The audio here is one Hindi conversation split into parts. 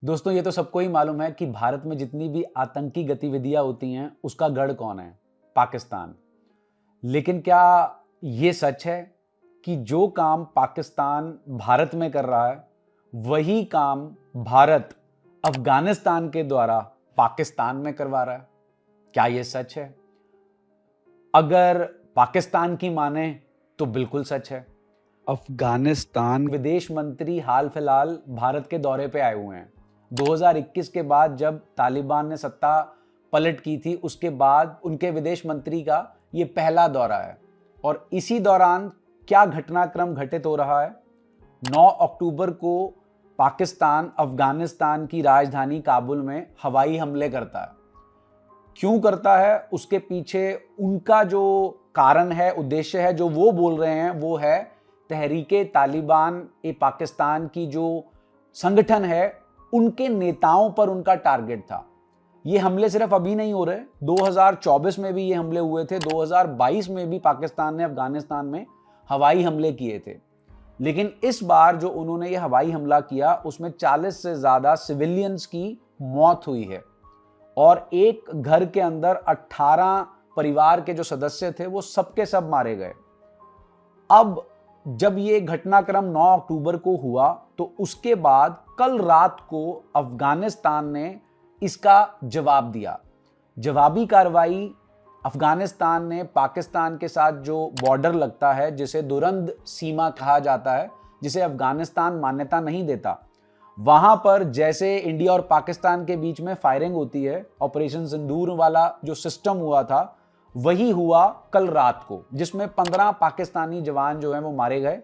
दोस्तों ये तो सबको ही मालूम है कि भारत में जितनी भी आतंकी गतिविधियां होती हैं उसका गढ़ कौन है? पाकिस्तान। लेकिन क्या ये सच है कि जो काम पाकिस्तान भारत में कर रहा है वही काम भारत अफगानिस्तान के द्वारा पाकिस्तान में करवा रहा है? क्या ये सच है? अगर पाकिस्तान की माने तो बिल्कुल सच है। अफगानिस्तान विदेश मंत्री हाल फिलहाल भारत के दौरे पे आए हुए हैं। 2021 के बाद जब तालिबान ने सत्ता पलट की थी उसके बाद उनके विदेश मंत्री का ये पहला दौरा है। और इसी दौरान क्या घटनाक्रम घटित हो रहा है? 9 अक्टूबर को पाकिस्तान अफगानिस्तान की राजधानी काबुल में हवाई हमले करता है। क्यों करता है उसके पीछे उनका जो कारण है, उद्देश्य है, जो वो बोल रहे हैं वो है तहरीके तालिबान ए पाकिस्तान की जो संगठन है उनके नेताओं पर उनका टारगेट था। ये हमले सिर्फ अभी नहीं हो रहे, 2024 में भी ये हमले हुए थे, 2022 में भी पाकिस्तान ने अफगानिस्तान में हवाई हमले किए थे। लेकिन इस बार जो उन्होंने ये हवाई हमला किया उसमें 40 से ज्यादा सिविलियंस की मौत हुई है और एक घर के अंदर 18 परिवार के जो सदस्य थे वो सबके सब मारे गए। अब जब ये घटनाक्रम 9 अक्टूबर को हुआ तो उसके बाद कल रात को अफगानिस्तान ने इसका जवाब दिया। जवाबी कार्रवाई अफगानिस्तान ने पाकिस्तान के साथ जो बॉर्डर लगता है, जिसे दुरंद सीमा कहा जाता है, जिसे अफगानिस्तान मान्यता नहीं देता, वहां पर जैसे इंडिया और पाकिस्तान के बीच में फायरिंग होती है, ऑपरेशन सिंदूर वाला जो सिस्टम हुआ था वही हुआ कल रात को, जिसमें 15 पाकिस्तानी जवान जो हैं वो मारे गए।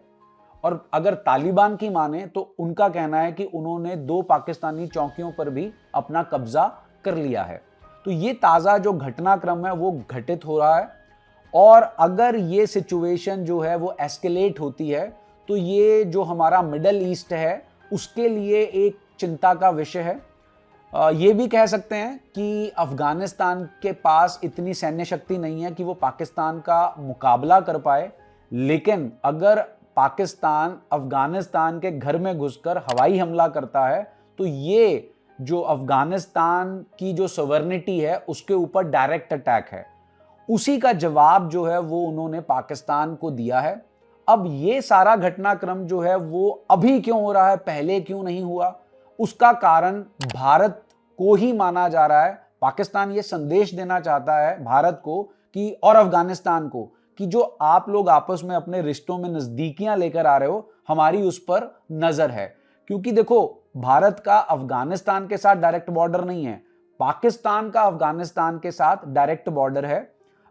और अगर तालिबान की माने तो उनका कहना है कि उन्होंने 2 पाकिस्तानी चौकियों पर भी अपना कब्जा कर लिया है। तो ये ताज़ा जो घटनाक्रम है वो घटित हो रहा है और अगर ये सिचुएशन जो है वो एस्केलेट होती है तो ये जो हमारा मिडल ईस्ट है उसके लिए एक चिंता का विषय है। ये भी कह सकते हैं कि अफगानिस्तान के पास इतनी सैन्य शक्ति नहीं है कि वो पाकिस्तान का मुकाबला कर पाए, लेकिन अगर पाकिस्तान अफगानिस्तान के घर में घुसकर हवाई हमला करता है तो ये जो अफगानिस्तान की जो सॉवरेनिटी है उसके ऊपर डायरेक्ट अटैक है। उसी का जवाब जो है वो उन्होंने पाकिस्तान को दिया है। अब ये सारा घटनाक्रम जो है वो अभी क्यों हो रहा है, पहले क्यों नहीं हुआ, उसका कारण भारत को ही माना जा रहा है। पाकिस्तान ये संदेश देना चाहता है भारत को कि और अफगानिस्तान को कि जो आप लोग आपस में अपने रिश्तों में नजदीकियां लेकर आ रहे हो, हमारी उस पर नजर है। क्योंकि देखो, भारत का अफगानिस्तान के साथ डायरेक्ट बॉर्डर नहीं है, पाकिस्तान का अफगानिस्तान के साथ डायरेक्ट बॉर्डर है।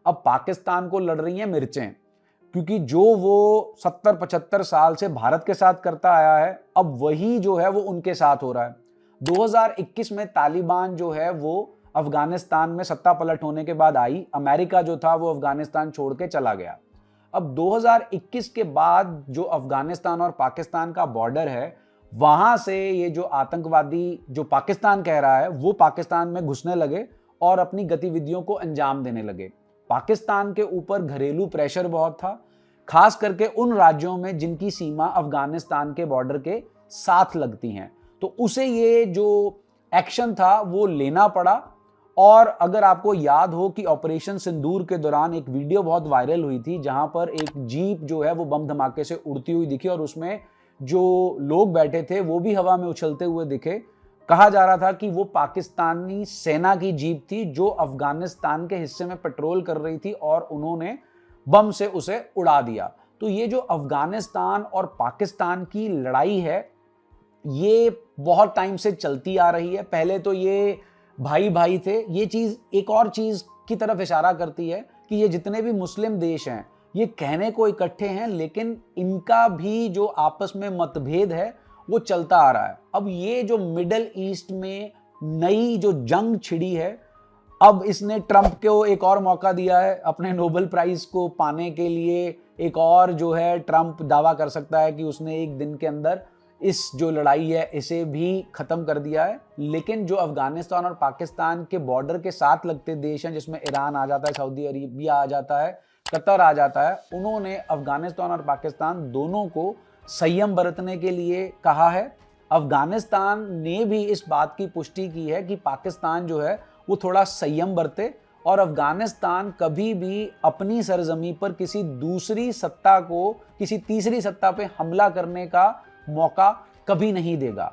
अब पाकिस्तान को लड़ रही हैं मिर्चें, क्योंकि जो वो 70-75 साल से भारत के साथ करता आया है अब वही जो है वो उनके साथ हो रहा है। 2021 में तालिबान जो है वो अफगानिस्तान में सत्ता पलट होने के बाद आई, अमेरिका जो था वो अफगानिस्तान छोड़ के चला गया। अब 2021 के बाद जो अफगानिस्तान और पाकिस्तान का बॉर्डर है वहां से ये जो आतंकवादी जो पाकिस्तान कह रहा है वो पाकिस्तान में घुसने लगे और अपनी गतिविधियों को अंजाम देने लगे। पाकिस्तान के ऊपर घरेलू प्रेशर बहुत था, खास करके उन राज्यों में जिनकी सीमा अफगानिस्तान के बॉर्डर के साथ लगती हैं, तो उसे ये जो एक्शन था वो लेना पड़ा। और अगर आपको याद हो कि ऑपरेशन सिंदूर के दौरान एक वीडियो बहुत वायरल हुई थी जहां पर एक जीप जो है वो बम धमाके से उड़ती हुई दिखी और उसमें जो लोग बैठे थे वो भी हवा में उछलते हुए दिखे। कहा जा रहा था कि वो पाकिस्तानी सेना की जीप थी जो अफगानिस्तान के हिस्से में पेट्रोल कर रही थी और उन्होंने बम से उसे उड़ा दिया। तो ये जो अफगानिस्तान और पाकिस्तान की लड़ाई है ये बहुत टाइम से चलती आ रही है। पहले तो ये भाई भाई थे। ये चीज एक और चीज की तरफ इशारा करती है कि ये जितने भी मुस्लिम देश हैं ये कहने को इकट्ठे हैं, लेकिन इनका भी जो आपस में मतभेद है वो चलता आ रहा है। अब ये जो मिडल ईस्ट में नई जो जंग छिड़ी है, अब इसने ट्रंप को एक और मौका दिया है अपने नोबेल प्राइज को पाने के लिए। एक और जो है ट्रंप दावा कर सकता है कि उसने एक दिन के अंदर इस जो लड़ाई है इसे भी खत्म कर दिया है। लेकिन जो अफगानिस्तान और पाकिस्तान के बॉर्डर के साथ लगते देश हैं, जिसमें ईरान आ जाता है, सऊदी अरेबिया आ जाता है, कतर आ जाता है, उन्होंने अफगानिस्तान और पाकिस्तान दोनों को संयम बरतने के लिए कहा है अफगानिस्तान ने भी इस बात की पुष्टि की है कि पाकिस्तान जो है वो थोड़ा संयम बरते और अफगानिस्तान कभी भी अपनी सरजमी पर किसी दूसरी सत्ता को, किसी तीसरी सत्ता पे हमला करने का मौका कभी नहीं देगा।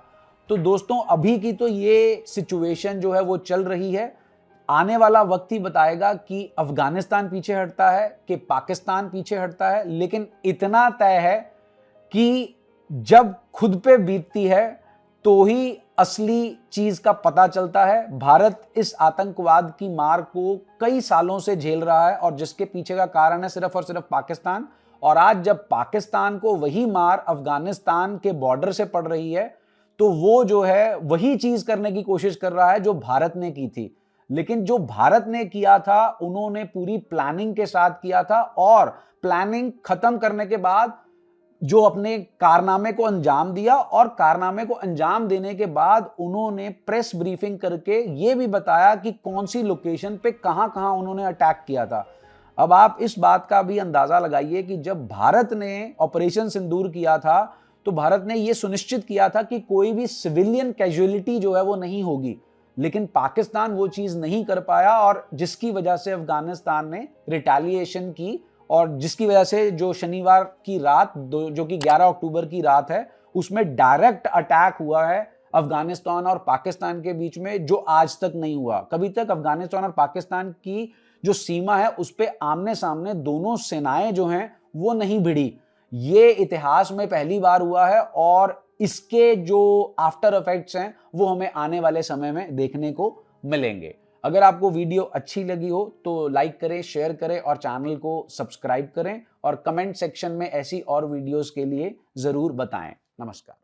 तो दोस्तों, अभी की तो ये सिचुएशन जो है वो चल रही है। आने वाला वक्त ही बताएगा कि अफगानिस्तान पीछे हटता है कि पाकिस्तान पीछे हटता है, लेकिन इतना तय है कि जब खुद पे बीतती है तो ही असली चीज का पता चलता है। भारत इस आतंकवाद की मार को कई सालों से झेल रहा है और जिसके पीछे का कारण है सिर्फ और सिर्फ पाकिस्तान। और आज जब पाकिस्तान को वही मार अफगानिस्तान के बॉर्डर से पड़ रही है तो वो जो है वही चीज करने की कोशिश कर रहा है जो भारत ने की थी। लेकिन जो भारत ने किया था उन्होंने पूरी प्लानिंग के साथ किया था और प्लानिंग खत्म करने के बाद जो अपने कारनामे को अंजाम दिया और कारनामे को अंजाम देने के बाद उन्होंने प्रेस ब्रीफिंग करके यह भी बताया कि कौन सी लोकेशन पे कहां कहां उन्होंने अटैक किया था। अब आप इस बात का भी अंदाजा लगाइए कि जब भारत ने ऑपरेशन सिंदूर किया था तो भारत ने यह सुनिश्चित किया था कि कोई भी सिविलियन कैजुअलिटी जो है वो नहीं होगी, लेकिन पाकिस्तान वो चीज नहीं कर पाया और जिसकी वजह से अफगानिस्तान ने रिटेलिएशन की और जिसकी वजह से जो शनिवार की रात जो कि 11 अक्टूबर की रात है उसमें डायरेक्ट अटैक हुआ है अफगानिस्तान और पाकिस्तान के बीच में, जो आज तक नहीं हुआ। कभी तक अफगानिस्तान और पाकिस्तान की जो सीमा है उस पे आमने सामने दोनों सेनाएं जो हैं वो नहीं भिड़ी। ये इतिहास में पहली बार हुआ है और इसके जो आफ्टर इफेक्ट्स हैं वो हमें आने वाले समय में देखने को मिलेंगे। अगर आपको वीडियो अच्छी लगी हो तो लाइक करें, शेयर करें और चैनल को सब्सक्राइब करें और कमेंट सेक्शन में ऐसी और वीडियोस के लिए जरूर बताएं। नमस्कार।